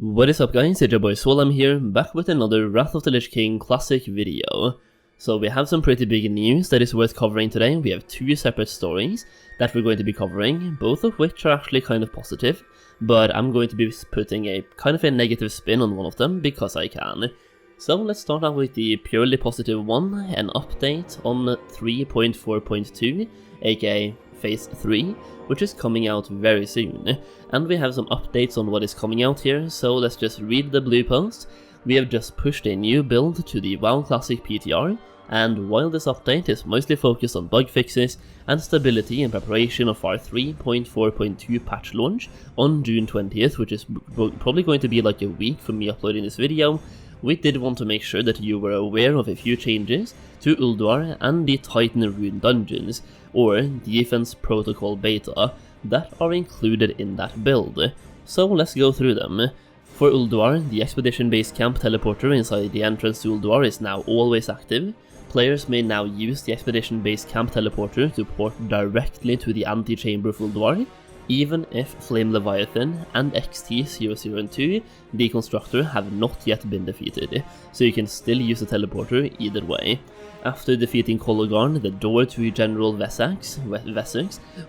What is up guys, it's your boy Swolem here, back with another Wrath of the Lich King Classic video. So we have some pretty big news that is worth covering today. We have two separate stories that we're going to be covering, both of which are actually kind of positive, but I'm going to be putting a kind of a negative spin on one of them because I can. So let's start out with the purely positive one, an update on 3.4.2, aka Phase 3, which is coming out very soon. And we have some updates on what is coming out here, so let's just read the blue post. We have just pushed a new build to the WoW Classic PTR, and while this update is mostly focused on bug fixes and stability in preparation of our 3.4.2 patch launch on June 20th, which is probably going to be like a week from me uploading this video, we did want to make sure that you were aware of a few changes to Ulduar and the Titan Rune dungeons, or Defense Protocol Beta, that are included in that build. So let's go through them. For Ulduar, the Expedition Base Camp teleporter inside the entrance to Ulduar is now always active. Players may now use the Expedition Base Camp teleporter to port directly to the Antechamber of Ulduar, even if Flame Leviathan and XT002, the constructor, have not yet been defeated, so you can still use the teleporter either way. After defeating Kologarn, the door to General Wessex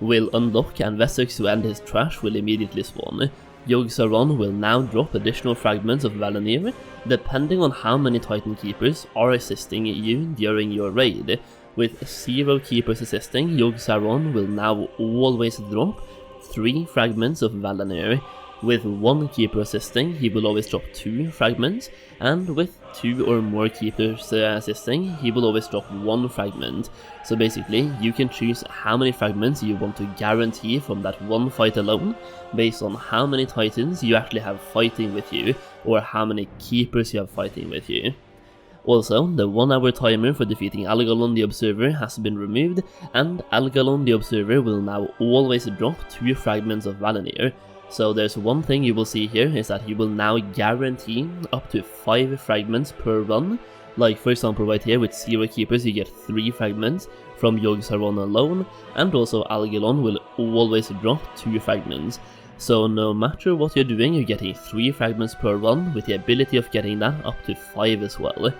will unlock, and Wessex who end his trash will immediately spawn. Yogg-Saron will now drop additional fragments of Valanir, depending on how many Titan Keepers are assisting you during your raid. With 0 Keepers assisting, Yogg-Saron will now always drop 3 fragments of Valanir. With 1 Keeper assisting, he will always drop 2 fragments, and with 2 or more Keepers assisting, he will always drop 1 fragment. So basically, you can choose how many fragments you want to guarantee from that one fight alone, based on how many Titans you actually have fighting with you, or how many Keepers you have fighting with you. Also, the 1-hour timer for defeating Algalon the Observer has been removed, and Algalon the Observer will now always drop 2 fragments of Valanir. So there's one thing you will see here is that you will now guarantee up to 5 fragments per run. Like for example right here with 0 Keepers you get 3 fragments from Yogg-Saron alone, and also Algalon will always drop 2 fragments. So no matter what you're doing, you're getting 3 fragments per run, with the ability of getting that up to 5 as well,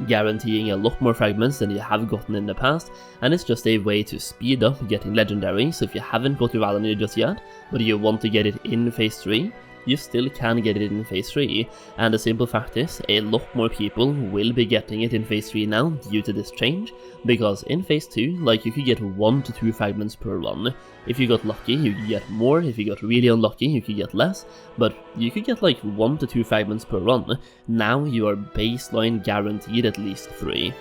guaranteeing a lot more fragments than you have gotten in the past, and it's just a way to speed up getting legendary. So if you haven't got your Valanir just yet, but you want to get it in Phase 3, you still can get it in Phase 3, and the simple fact is, a lot more people will be getting it in Phase 3 now due to this change, because in Phase 2, like, you could get 1 to 2 fragments per run. If you got lucky, you could get more. If you got really unlucky, you could get less, but you could get like 1 to 2 fragments per run. Now you are baseline guaranteed at least 3.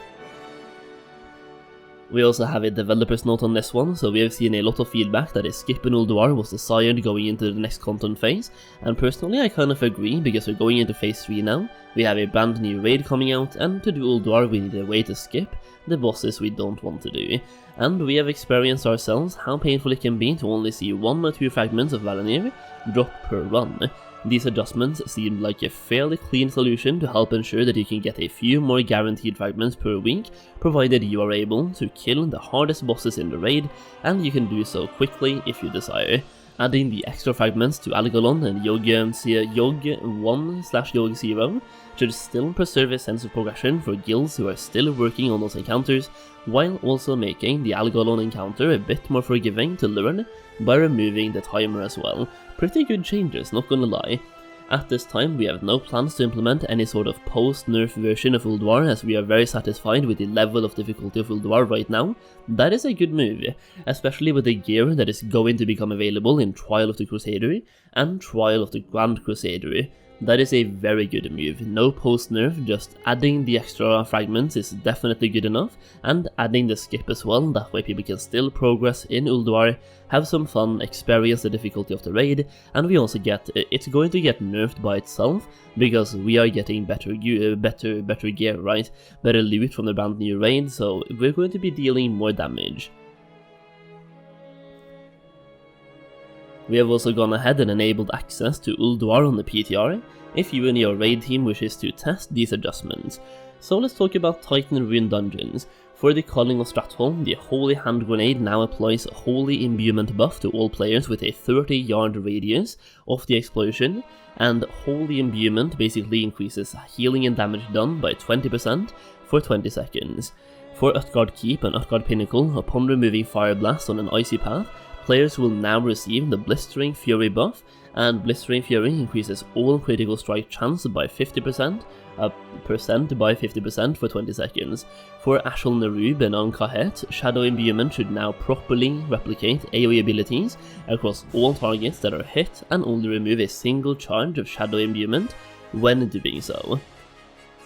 We also have a developer's note on this one, so we have seen a lot of feedback that a skip in Ulduar was desired going into the next content phase, and personally I kind of agree, because we're going into Phase 3 now, we have a brand new raid coming out, and to do Ulduar we need a way to skip the bosses we don't want to do. And we have experienced ourselves how painful it can be to only see 1 or 2 fragments of Valanir drop per run. These adjustments seem like a fairly clean solution to help ensure that you can get a few more guaranteed fragments per week, provided you are able to kill the hardest bosses in the raid, and you can do so quickly if you desire. Adding the extra fragments to Algalon and Yogg-1/Yogg-0 should still preserve a sense of progression for guilds who are still working on those encounters, while also making the Algalon encounter a bit more forgiving to learn by removing the timer as well. Pretty good changes, not gonna lie. At this time, we have no plans to implement any sort of post-nerf version of Ulduar, as we are very satisfied with the level of difficulty of Ulduar right now. That is a good move, especially with the gear that is going to become available in Trial of the Crusader and Trial of the Grand Crusader. That is a very good move. No post-nerf, just adding the extra fragments is definitely good enough, and adding the skip as well, that way people can still progress in Ulduar, have some fun, experience the difficulty of the raid, and we also get, it's going to get nerfed by itself, because we are getting better gear, right? Better loot from the brand new raid, so we're going to be dealing more damage. We have also gone ahead and enabled access to Ulduar on the PTR, if you and your raid team wishes to test these adjustments. So let's talk about Titan Rune dungeons. For the Calling of Stratholm, the Holy Hand Grenade now applies Holy Imbuement buff to all players with a 30-yard radius of the explosion, and Holy Imbuement basically increases healing and damage done by 20% for 20 seconds. For Utgard Keep and Utgard Pinnacle, upon removing Fire Blast on an icy path, players will now receive the Blistering Fury buff, and Blistering Fury increases all critical strike chance by 50%, by 50% for 20 seconds. For Ashel Nerub and Ankahet, Shadow Imbuement should now properly replicate AoE abilities across all targets that are hit and only remove a single charge of Shadow Imbuement when doing so.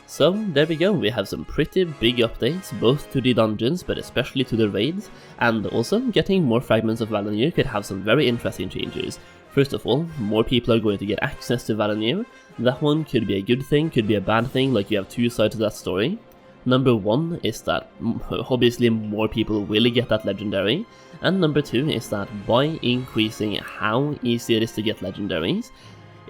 So there we go, we have some pretty big updates, both to the dungeons but especially to the raids, and also getting more Fragments of Valanir could have some very interesting changes. First of all, more people are going to get access to Valanir. That one could be a good thing, could be a bad thing, like you have two sides to that story. Number one is that obviously more people will get that legendary, and number two is that by increasing how easy it is to get legendaries,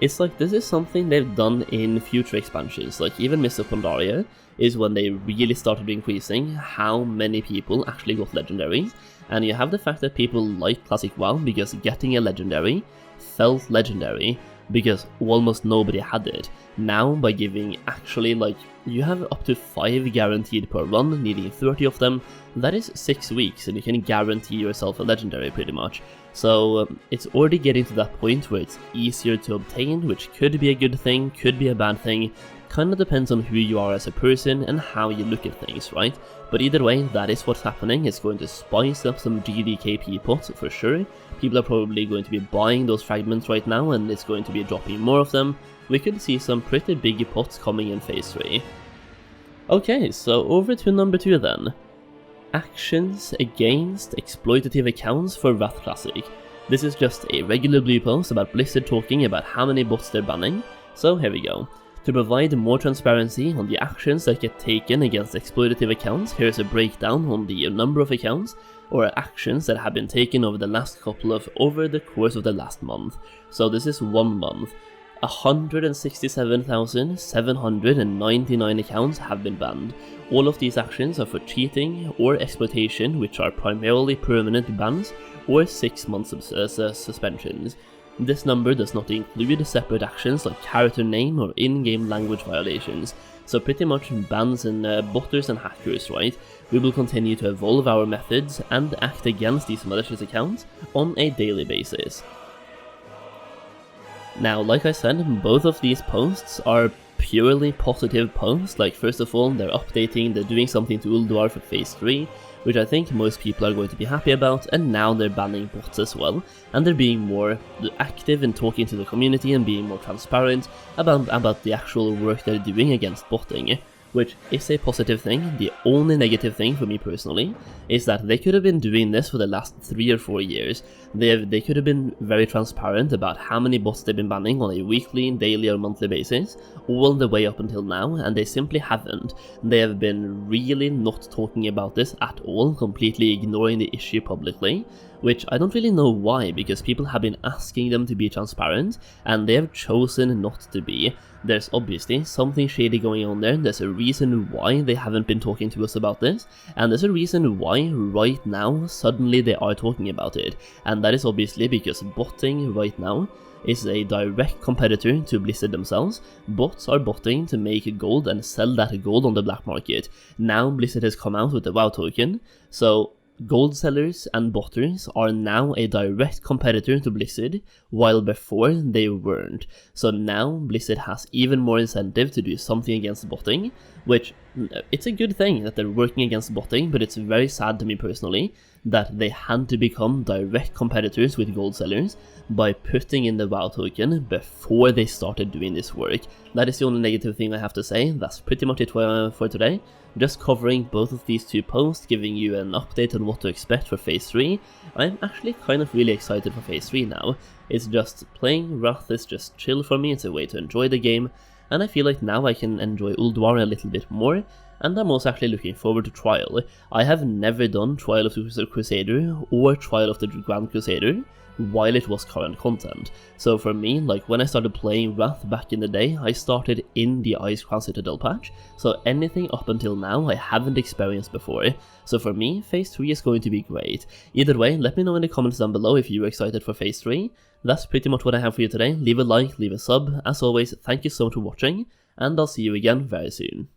it's like this is something they've done in future expansions, like even Mists of Pandaria is when they really started increasing how many people actually got legendaries, and you have the fact that people like Classic WoW because getting a legendary felt legendary because almost nobody had it. Now by giving actually like you have up to 5 guaranteed per run, needing 30 of them, that is 6 weeks and you can guarantee yourself a legendary pretty much. So it's already getting to that point where it's easier to obtain, which could be a good thing, could be a bad thing, kinda depends on who you are as a person and how you look at things, right? But either way, that is what's happening. It's going to spice up some GDKP pots for sure. People are probably going to be buying those fragments right now and it's going to be dropping more of them. We could see some pretty big pots coming in phase 3. Okay, so over to number 2 then. Actions against exploitative accounts for Wrath Classic. This is just a regular blue post about Blizzard talking about how many bots they're banning, so here we go. To provide more transparency on the actions that get taken against exploitative accounts, here's a breakdown on the number of accounts or actions that have been taken over the course of the last month. So this is 1 month. 167,799 accounts have been banned. All of these actions are for cheating or exploitation, which are primarily permanent bans or 6 months suspensions. This number does not include separate actions like character name or in-game language violations, so pretty much bans and botters and hackers, right? We will continue to evolve our methods and act against these malicious accounts on a daily basis. Now, like I said, both of these posts are purely positive posts. Like, first of all, they're doing something to Ulduar for phase 3, which I think most people are going to be happy about, and now they're banning bots as well, and they're being more active in talking to the community and being more transparent about the actual work they're doing against botting, which is a positive thing. The only negative thing for me personally is that they could have been doing this for the last 3 or 4 years. They could have been very transparent about how many bots they've been banning on a weekly, daily or monthly basis, all the way up until now, and they simply haven't. They have been really not talking about this at all, completely ignoring the issue publicly, which I don't really know why, because people have been asking them to be transparent, and they have chosen not to be. There's obviously something shady going on there, there's a reason why they haven't been talking to us about this, and there's a reason why right now suddenly they are talking about it, and that is obviously because botting right now is a direct competitor to Blizzard themselves. Bots are botting to make gold and sell that gold on the black market. Now Blizzard has come out with the WoW token, so gold sellers and botters are now a direct competitor to Blizzard, while before they weren't. So now Blizzard has even more incentive to do something against botting, which it's a good thing that they're working against botting, but it's very sad to me personally that they had to become direct competitors with gold sellers by putting in the WoW token before they started doing this work. That is the only negative thing I have to say. That's pretty much it for today. Just covering both of these 2 posts, giving you an update on what to expect for phase 3. I'm actually kind of really excited for phase 3 now. It's just playing Wrath is just chill for me, it's a way to enjoy the game, and I feel like now I can enjoy Ulduar a little bit more, and I'm also actually looking forward to Trial. I have never done Trial of the Crusader or Trial of the Grand Crusader, while it was current content. So for me, like when I started playing Wrath back in the day, I started in the Icecrown Citadel patch, so anything up until now I haven't experienced before. So for me, Phase 3 is going to be great. Either way, let me know in the comments down below if you're excited for Phase 3. That's pretty much what I have for you today. Leave a like, leave a sub. As always, thank you so much for watching, and I'll see you again very soon.